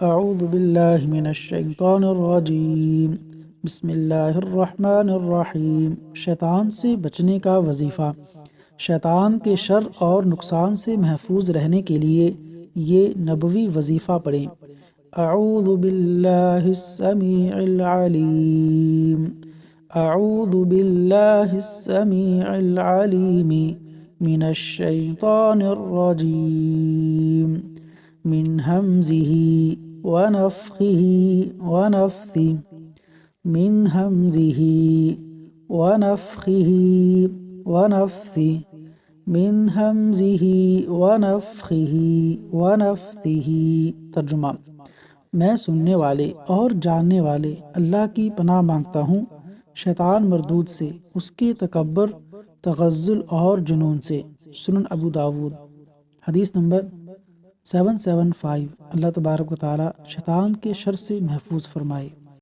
اعوذ باللہ من الشیطان الرجیم، بسم اللہ الرحمن الرحیم۔ شیطان سے بچنے کا وظیفہ۔ شیطان کے شر اور نقصان سے محفوظ رہنے کے لیے یہ نبوی وظیفہ پڑھیں۔ اعوذ باللہ السمیع العلیم، اعوذ باللہ السمیع العلیم من الشیطان الرجیم، من ہمزہ ونفخہ ونفثہ، من ہمزہ ونفخہ ونفثہ، من ہمزہ ونفخہ ونفثہ۔ ترجمہ: میں سننے والے اور جاننے والے اللہ کی پناہ مانگتا ہوں شیطان مردود سے، اس کے تکبر، تغزل اور جنون سے۔ سنن ابو داود، حدیث نمبر 775۔ اللہ تبارک و تعالی شیطان کے شر سے محفوظ فرمائے۔